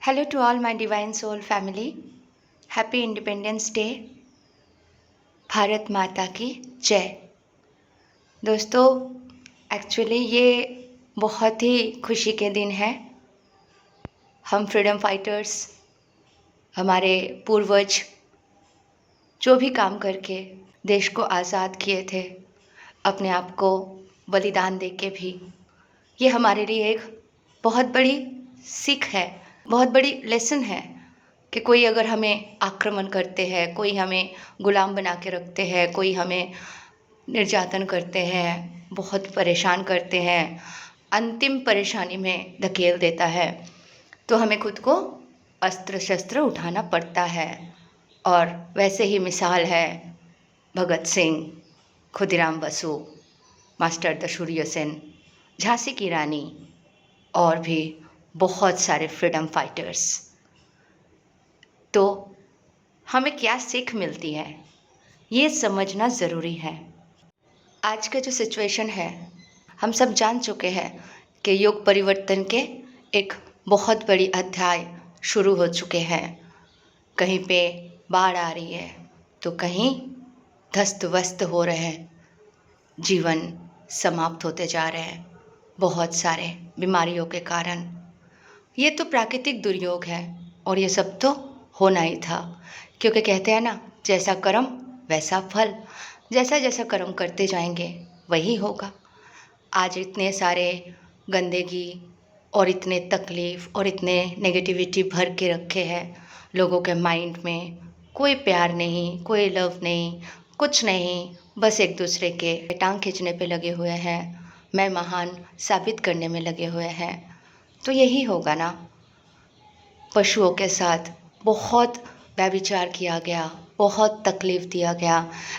Hello to all my Divine Soul family. Happy Independence Day. Bharat माता की जय। दोस्तों, एक्चुअली ये बहुत ही खुशी के दिन है। हम फ्रीडम फाइटर्स, हमारे पूर्वज जो भी काम करके देश को आज़ाद किए थे, अपने आप को बलिदान दे के भी, ये हमारे लिए एक बहुत बड़ी सीख है, बहुत बड़ी लेसन है कि कोई अगर हमें आक्रमण करते हैं, कोई हमें गुलाम बना के रखते हैं, कोई हमें निर्यातन करते हैं, बहुत परेशान करते हैं, अंतिम परेशानी में धकेल देता है, तो हमें खुद को अस्त्र शस्त्र उठाना पड़ता है। और वैसे ही मिसाल है भगत सिंह, खुदीराम बसु, मास्टर दशूर्य सेन, झांसी की रानी और भी बहुत सारे फ्रीडम फाइटर्स। तो हमें क्या सीख मिलती है, ये समझना ज़रूरी है। आज का जो सिचुएशन है, हम सब जान चुके हैं कि युग परिवर्तन के एक बहुत बड़ी अध्याय शुरू हो चुके हैं। कहीं पे बाढ़ आ रही है तो कहीं ध्वस्त वस्त हो रहे हैं, जीवन समाप्त होते जा रहे हैं बहुत सारे बीमारियों के कारण। ये तो प्राकृतिक दुर्योग है और ये सब तो होना ही था, क्योंकि कहते हैं ना, जैसा कर्म वैसा फल। जैसा जैसा कर्म करते जाएंगे वही होगा। आज इतने सारे गंदगी और इतने तकलीफ़ और इतने नेगेटिविटी भर के रखे हैं लोगों के माइंड में। कोई प्यार नहीं, कोई लव नहीं, कुछ नहीं, बस एक दूसरे के टांग खींचने पे लगे हुए हैं, मैं महान साबित करने में लगे हुए हैं। तो यही होगा ना। पशुओं के साथ बहुत व्यभिचार किया गया, बहुत तकलीफ़ दिया गया।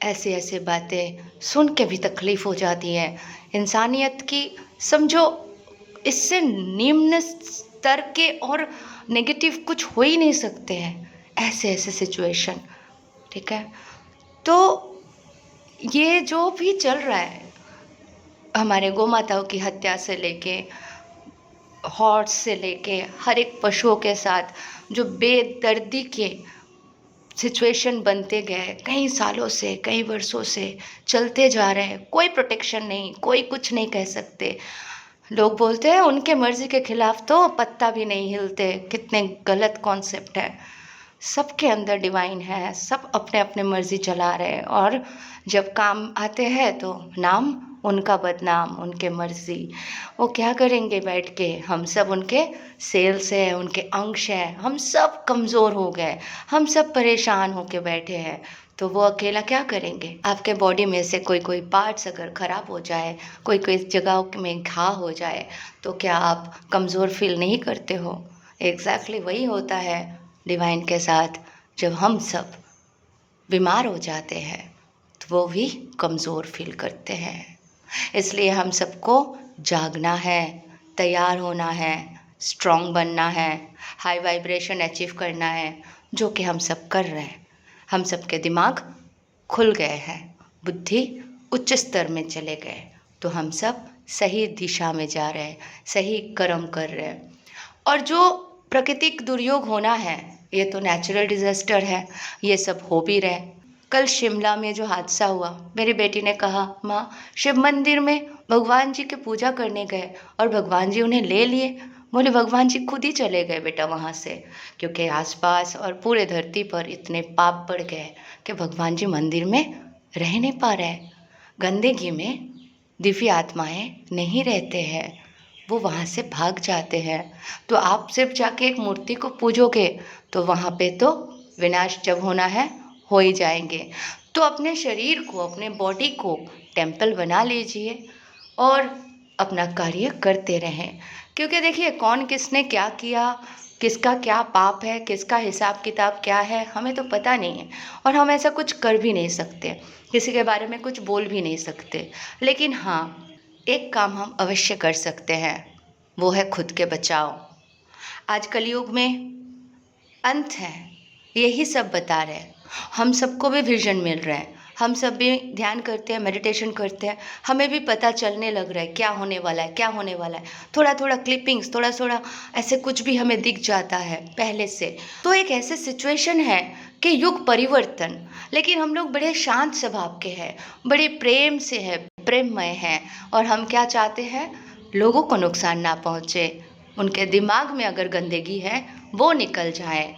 ऐसे ऐसे बातें सुन के भी तकलीफ़ हो जाती है। इंसानियत की समझो इससे निम्न स्तर के और नेगेटिव कुछ हो ही नहीं सकते हैं, ऐसे ऐसे सिचुएशन। ठीक है, तो ये जो भी चल रहा है, हमारे गौ माताओं की हत्या से लेके हॉर्स से लेके हर एक पशुओं के साथ जो बेदर्दी के सिचुएशन बनते गए, कई सालों से, कई वर्षों से चलते जा रहे हैं। कोई प्रोटेक्शन नहीं, कोई कुछ नहीं कह सकते। लोग बोलते हैं उनके मर्जी के खिलाफ तो पत्ता भी नहीं हिलते। कितने गलत कॉन्सेप्ट है। सबके अंदर डिवाइन है, सब अपने अपने मर्जी चला रहे हैं, और जब काम आते हैं तो नाम उनका बदनाम, उनके मर्जी। वो क्या करेंगे बैठ के? हम सब उनके सेल्स हैं, उनके अंश हैं। हम सब कमज़ोर हो गए, हम सब परेशान होके बैठे हैं। तो वो अकेला क्या करेंगे? आपके बॉडी में से कोई कोई पार्ट्स अगर ख़राब हो जाए, कोई कोई जगहों में घाव हो जाए, तो क्या आप कमज़ोर फील नहीं करते हो? एग्जैक्टली वही होता है डिवाइन के साथ। जब हम सब बीमार हो जाते हैं तो वो भी कमज़ोर फील करते हैं। इसलिए हम सबको जागना है, तैयार होना है, स्ट्रॉन्ग बनना है, हाई वाइब्रेशन अचीव करना है, जो कि हम सब कर रहे हैं। हम सब के दिमाग खुल गए हैं, बुद्धि उच्च स्तर में चले गए, तो हम सब सही दिशा में जा रहे हैं, सही कर्म कर रहे हैं। और जो प्राकृतिक दुर्योग होना है, ये तो नेचुरल डिज़ास्टर है, ये सब हो भी रहे। कल शिमला में जो हादसा हुआ, मेरी बेटी ने कहा, माँ शिव मंदिर में भगवान जी की पूजा करने गए और भगवान जी उन्हें ले लिए। बोले भगवान जी खुद ही चले गए बेटा वहाँ से, क्योंकि आसपास और पूरे धरती पर इतने पाप बढ़ गए कि भगवान जी मंदिर में रह नहीं पा रहे। गंदगी में दिव्य आत्माएं नहीं रहते हैं, वो वहाँ से भाग जाते हैं। तो आप सिर्फ जाके एक मूर्ति को पूजोगे तो वहाँ पे तो विनाश जब होना है हो ही जाएंगे। तो अपने शरीर को, अपने बॉडी को टेम्पल बना लीजिए और अपना कार्य करते रहें। क्योंकि देखिए, कौन किसने क्या किया, किसका क्या पाप है, किसका हिसाब किताब क्या है, हमें तो पता नहीं है। और हम ऐसा कुछ कर भी नहीं सकते, किसी के बारे में कुछ बोल भी नहीं सकते। लेकिन हाँ, एक काम हम अवश्य कर सकते हैं, वो है खुद के बचाव। आज कलयुग में अंत है, यही सब बता रहे हैं। हम सबको भी विजन मिल रहा है, हम सब भी ध्यान करते हैं, मेडिटेशन करते हैं, हमें भी पता चलने लग रहा है क्या होने वाला है, क्या होने वाला है। थोड़ा थोड़ा क्लिपिंग्स, थोड़ा थोड़ा ऐसे कुछ भी हमें दिख जाता है पहले से। तो एक ऐसे सिचुएशन है कि युग परिवर्तन, लेकिन हम लोग बड़े शांत स्वभाव के हैं, बड़े प्रेम से है, प्रेममय हैं, और हम क्या चाहते हैं, लोगों को नुकसान ना पहुँचे, उनके दिमाग में अगर गंदगी है वो निकल जाए,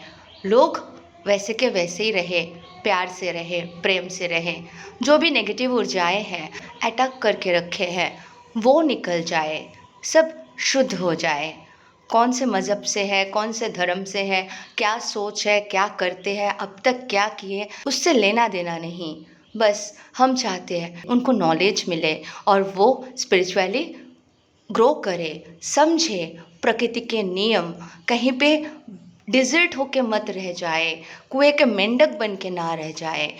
लोग वैसे के वैसे ही रहे, प्यार से रहे, प्रेम से रहे, जो भी नेगेटिव ऊर्जाएं हैं अटैक करके रखे हैं वो निकल जाए, सब शुद्ध हो जाए। कौन से मज़हब से है, कौन से धर्म से है, क्या सोच है, क्या करते हैं, अब तक क्या किए, उससे लेना देना नहीं। बस हम चाहते हैं उनको नॉलेज मिले और वो स्पिरिचुअली ग्रो करे, समझे प्रकृति के नियम, कहीं पे डिजर्ट होके मत रह जाए, कुएं के मेंढक बन के ना रह जाए,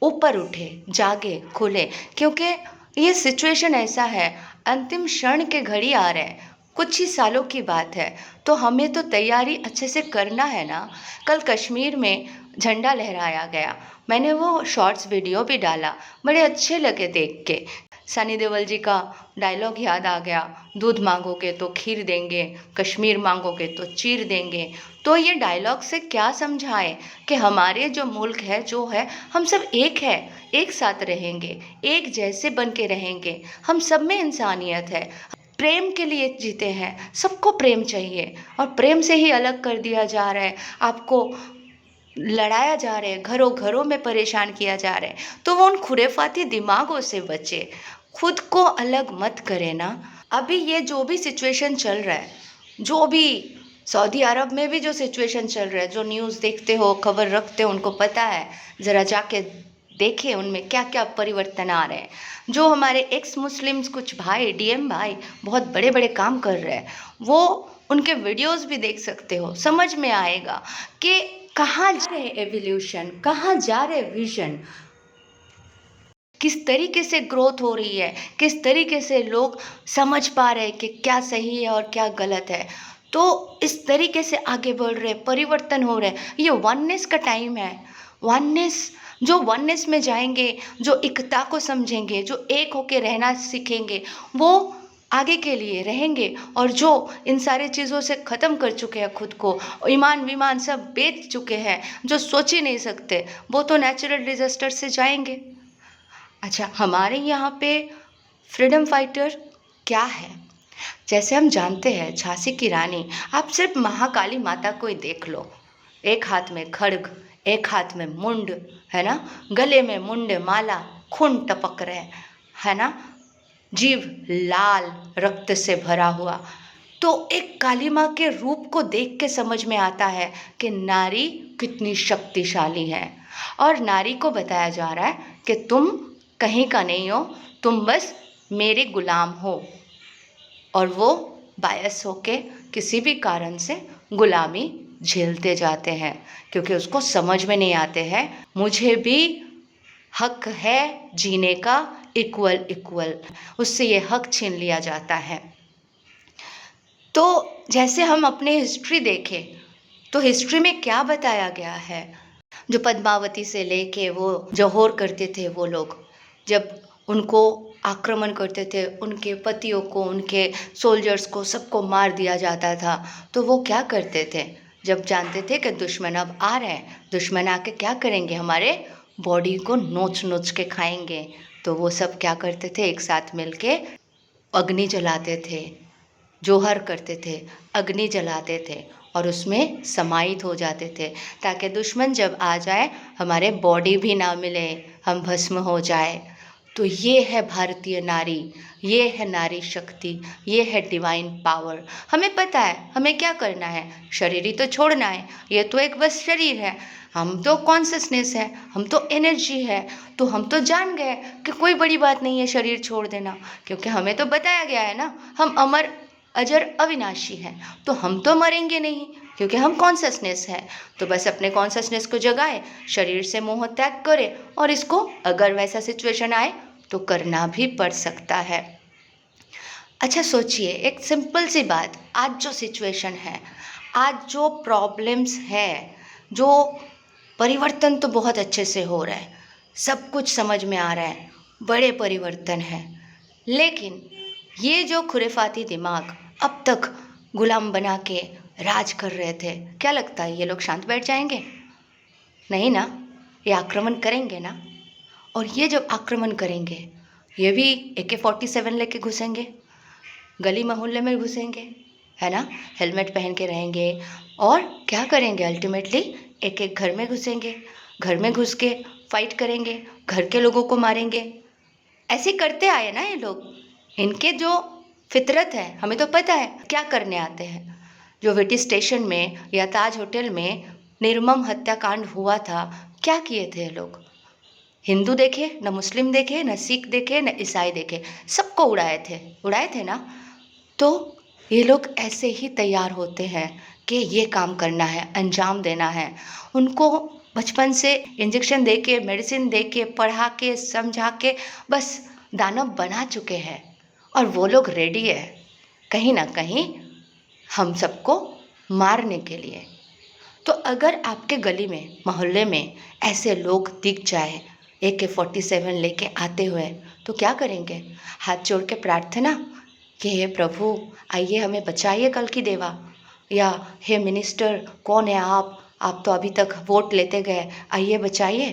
ऊपर उठे, जागे, खुले, क्योंकि ये सिचुएशन ऐसा है, अंतिम क्षण के घड़ी आ रहे हैं, कुछ ही सालों की बात है, तो हमें तो तैयारी अच्छे से करना है ना। कल कश्मीर में झंडा लहराया गया, मैंने वो शॉर्ट्स वीडियो भी डाला, बड़े अच्छे लगे देख के। सनी देओल जी का डायलॉग याद आ गया, दूध मांगोगे तो खीर देंगे, कश्मीर मांगोगे तो चीर देंगे। तो ये डायलॉग से क्या समझाए कि हमारे जो मुल्क है, जो है, हम सब एक है, एक साथ रहेंगे, एक जैसे बन के रहेंगे, हम सब में इंसानियत है, प्रेम के लिए जीते हैं, सबको प्रेम चाहिए, और प्रेम से ही अलग कर दिया जा रहा है, आपको लड़ाया जा रहा है, घरों घरों में परेशान किया जा रहा है। तो वो उन खुरेफाती दिमागों से बचे, खुद को अलग मत करे ना। अभी ये जो भी सिचुएशन चल रहा है, जो भी सऊदी अरब में भी जो सिचुएशन चल रहा है, जो न्यूज़ देखते हो, खबर रखते हो, उनको पता है, ज़रा जाके देखें उनमें क्या क्या परिवर्तन आ रहे हैं। जो हमारे एक्स मुस्लिम्स कुछ भाई, डीएम भाई, बहुत बड़े बड़े काम कर रहे हैं, वो उनके वीडियोस भी देख सकते हो, समझ में आएगा कि कहाँ जा रहे एवोल्यूशन, कहाँ जा रहे विजन, किस तरीके से ग्रोथ हो रही है, किस तरीके से लोग समझ पा रहे हैं कि क्या सही है और क्या गलत है। तो इस तरीके से आगे बढ़ रहे, परिवर्तन हो रहे, ये वननेस का टाइम है। वननेस, जो वननेस में जाएंगे, जो एकता को समझेंगे, जो एक होके रहना सीखेंगे, वो आगे के लिए रहेंगे। और जो इन सारी चीज़ों से ख़त्म कर चुके हैं खुद को, ईमान विमान सब बेच चुके हैं, जो सोच ही नहीं सकते, वो तो नेचुरल डिजास्टर से जाएंगे। अच्छा, हमारे यहाँ पे फ्रीडम फाइटर क्या है, जैसे हम जानते हैं झांसी की रानी, आप सिर्फ महाकाली माता को ही देख लो, एक हाथ में खड्ग, एक हाथ में मुंड, है ना, गले में मुंड माला, खून टपक रहे है ना, जीव लाल रक्त से भरा हुआ। तो एक काली माँ के रूप को देख के समझ में आता है कि नारी कितनी शक्तिशाली है, और नारी को बताया जा रहा है कि तुम कहीं का नहीं हो, तुम बस मेरे गुलाम हो। और वो बायस होके किसी भी कारण से गुलामी झेलते जाते हैं, क्योंकि उसको समझ में नहीं आते हैं मुझे भी हक है जीने का, इक्वल इक्वल, उससे ये हक छीन लिया जाता है। तो जैसे हम अपने हिस्ट्री देखें तो हिस्ट्री में क्या बताया गया है, जो पद्मावती से लेके वो जौहर करते थे, वो लोग जब उनको आक्रमण करते थे, उनके पतियों को, उनके सोल्जर्स को, सबको मार दिया जाता था, तो वो क्या करते थे, जब जानते थे कि दुश्मन अब आ रहे हैं, दुश्मन आके क्या करेंगे, हमारे बॉडी को नोच नोच के खाएंगे, तो वो सब क्या करते थे, एक साथ मिलके अग्नि जलाते थे, जोहर करते थे, अग्नि जलाते थे, और उसमें समाहित हो जाते थे, ताकि दुश्मन जब आ जाए हमारे बॉडी भी ना मिले, हम भस्म हो जाए। तो ये है भारतीय नारी, ये है नारी शक्ति, ये है डिवाइन पावर। हमें पता है हमें क्या करना है, शरीर ही तो छोड़ना है, ये तो एक बस शरीर है, हम तो कॉन्शसनेस है, हम तो एनर्जी है, तो हम तो जान गए कि कोई बड़ी बात नहीं है शरीर छोड़ देना, क्योंकि हमें तो बताया गया है ना, हम अमर अजर अविनाशी हैं, तो हम तो मरेंगे नहीं, क्योंकि हम कॉन्शसनेस है। तो बस अपने कॉन्शसनेस को जगाए, शरीर से मोह त्याग करे, और इसको अगर वैसा सिचुएशन आए तो करना भी पड़ सकता है। अच्छा सोचिए, एक सिंपल सी बात, आज जो सिचुएशन है, आज जो प्रॉब्लम्स है, जो परिवर्तन तो बहुत अच्छे से हो रहा है, सब कुछ समझ में आ रहा है, बड़े परिवर्तन हैं। लेकिन ये जो खुरेफाती दिमाग अब तक गुलाम बना के राज कर रहे थे, क्या लगता है ये लोग शांत बैठ जाएंगे? नहीं ना, ये आक्रमण करेंगे ना। और ये जब आक्रमण करेंगे, ये भी AK-47 लेके घुसेंगे, गली मोहल्ले में घुसेंगे, है ना, हेलमेट पहन के रहेंगे। और क्या करेंगे? अल्टीमेटली एक एक घर में घुसेंगे, घर में घुस के फाइट करेंगे, घर के लोगों को मारेंगे। ऐसे करते आए ना ये लोग। इनके जो फितरत है, हमें तो पता है क्या करने आते हैं। जो विटी स्टेशन में या ताज होटल में निर्मम हत्याकांड हुआ था, क्या किए थे ये लोग? हिंदू देखे न, मुस्लिम देखे न, सिख देखे न, ईसाई देखे, सबको उड़ाए थे ना। तो ये लोग ऐसे ही तैयार होते हैं कि ये काम करना है, अंजाम देना है। उनको बचपन से इंजेक्शन दे के, मेडिसिन दे के, पढ़ा के, समझा के बस दानव बना चुके हैं। और वो लोग रेडी है कहीं ना कहीं हम सबको मारने के लिए। तो अगर आपके गली में, मोहल्ले में ऐसे लोग दिख जाए AK-47 लेके आते हुए, तो क्या करेंगे? हाथ जोड़ के प्रार्थना कि हे प्रभु आइए हमें बचाइए कल की देवा, या हे मिनिस्टर कौन है आप तो अभी तक वोट लेते गए, आइए बचाइए।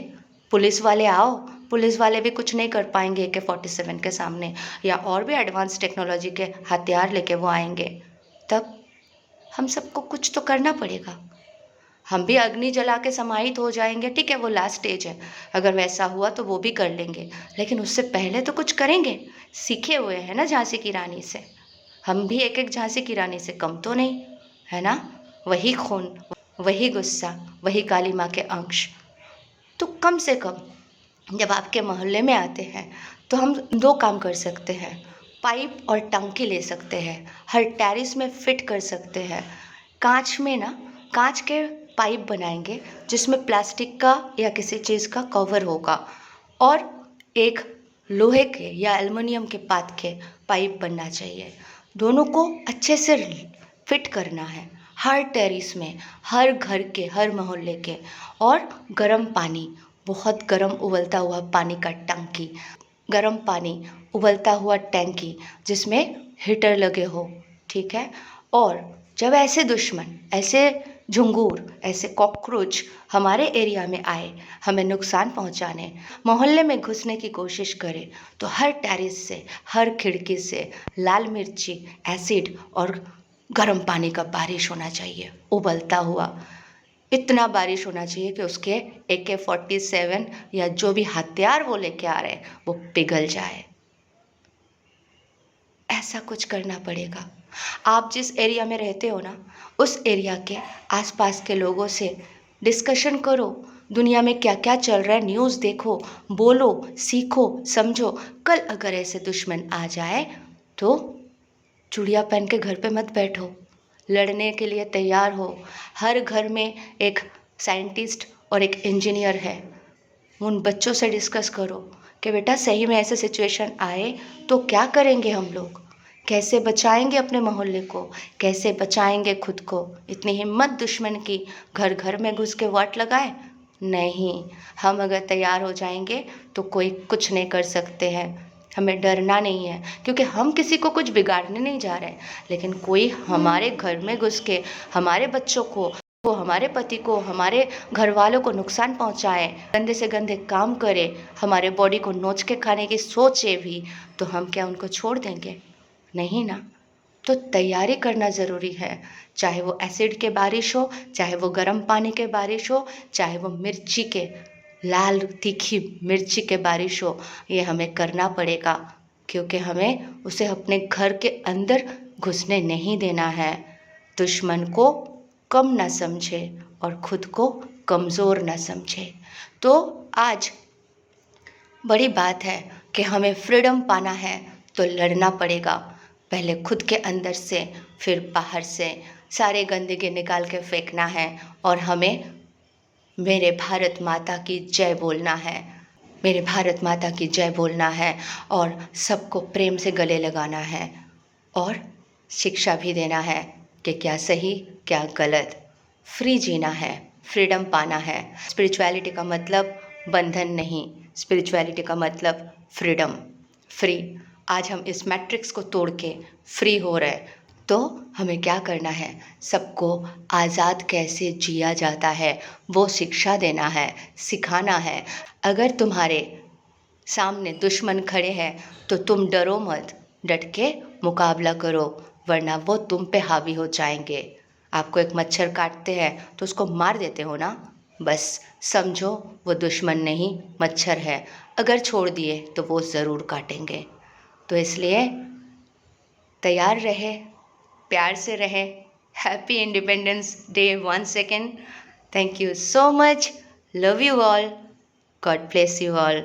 पुलिस वाले आओ, पुलिस वाले भी कुछ नहीं कर पाएंगे AK-47 के सामने, या और भी एडवांस टेक्नोलॉजी के हथियार लेके वो आएंगे। तब हम सबको कुछ तो करना पड़ेगा। हम भी अग्नि जला के समाहित हो जाएंगे, ठीक है, वो लास्ट स्टेज है। अगर वैसा हुआ तो वो भी कर लेंगे, लेकिन उससे पहले तो कुछ करेंगे। सीखे हुए हैं ना झांसी की रानी से, हम भी एक एक झांसी की रानी से कम तो नहीं, है ना। वही खून, वही गुस्सा, वही काली माँ के अंश। तो कम से कम जब आपके मोहल्ले में आते हैं तो हम दो काम कर सकते हैं। पाइप और टंकी ले सकते हैं, हर टेरेस में फिट कर सकते हैं। कांच में ना, कांच के पाइप बनाएंगे जिसमें प्लास्टिक का या किसी चीज़ का कवर होगा, और एक लोहे के या एल्युमिनियम के पात के पाइप बनना चाहिए। दोनों को अच्छे से फिट करना है हर टेरेस में, हर घर के, हर मोहल्ले के। और गर्म पानी, बहुत गर्म उबलता हुआ पानी का टंकी, गर्म पानी उबलता हुआ टैंकी जिसमें हीटर लगे हो, ठीक है। और जब ऐसे दुश्मन, ऐसे झुंगूर, ऐसे कॉकरोच हमारे एरिया में आए, हमें नुकसान पहुंचाने, मोहल्ले में घुसने की कोशिश करे, तो हर टेरेस से, हर खिड़की से लाल मिर्ची, एसिड और गर्म पानी का बारिश होना चाहिए, उबलता हुआ। इतना बारिश होना चाहिए कि उसके AK-47 या जो भी हथियार वो लेके आ रहे हैं वो पिघल जाए। ऐसा कुछ करना पड़ेगा। आप जिस एरिया में रहते हो ना, उस एरिया के आसपास के लोगों से डिस्कशन करो, दुनिया में क्या क्या चल रहा है न्यूज़ देखो, बोलो, सीखो, समझो। कल अगर ऐसे दुश्मन आ जाए तो चूड़िया पहन के घर पे मत बैठो, लड़ने के लिए तैयार हो। हर घर में एक साइंटिस्ट और एक इंजीनियर है। उन बच्चों से डिस्कस करो कि बेटा सही में ऐसे सिचुएशन आए तो क्या करेंगे हम लोग, कैसे बचाएंगे अपने मोहल्ले को, कैसे बचाएंगे खुद को। इतनी हिम्मत दुश्मन की, घर घर में घुस के वाट लगाए? नहीं, हम अगर तैयार हो जाएंगे तो कोई कुछ नहीं कर सकते हैं। हमें डरना नहीं है, क्योंकि हम किसी को कुछ बिगाड़ने नहीं जा रहे हैं। लेकिन कोई हमारे घर में घुस के हमारे बच्चों को, हमारे पति को, हमारे घर वालों को नुकसान पहुंचाए, गंदे से गंदे काम करे, हमारे बॉडी को नोच के खाने की सोचे भी, तो हम क्या उनको छोड़ देंगे? नहीं ना। तो तैयारी करना ज़रूरी है, चाहे वो एसिड के बारिश हो, चाहे वो गर्म पानी के बारिश हो, चाहे वो मिर्ची के, लाल तीखी मिर्ची के बारिश हो, ये हमें करना पड़ेगा। क्योंकि हमें उसे अपने घर के अंदर घुसने नहीं देना है। दुश्मन को कम ना समझे और खुद को कमज़ोर ना समझे। तो आज बड़ी बात है कि हमें फ्रीडम पाना है तो लड़ना पड़ेगा, पहले खुद के अंदर से, फिर बाहर से। सारे गंदगी निकाल के फेंकना है और हमें मेरे भारत माता की जय बोलना है, मेरे भारत माता की जय बोलना है, और सबको प्रेम से गले लगाना है, और शिक्षा भी देना है कि क्या सही क्या गलत। फ्री जीना है, फ्रीडम पाना है। स्पिरिचुअलिटी का मतलब बंधन नहीं। स्पिरिचुअलिटी का मतलब फ्रीडम, फ्री। आज हम इस मैट्रिक्स को तोड़ के फ्री हो रहे हैं, तो हमें क्या करना है? सबको आज़ाद कैसे जिया जाता है वो शिक्षा देना है, सिखाना है। अगर तुम्हारे सामने दुश्मन खड़े हैं तो तुम डरो मत, डट के मुकाबला करो, वरना वो तुम पे हावी हो जाएंगे। आपको एक मच्छर काटते हैं तो उसको मार देते हो ना, बस समझो वो दुश्मन नहीं मच्छर है। अगर छोड़ दिए तो वो ज़रूर काटेंगे। तो इसलिए तैयार रहे, प्यार से रहे। Happy independence day once second. Thank you so much. Love you all. God bless you all.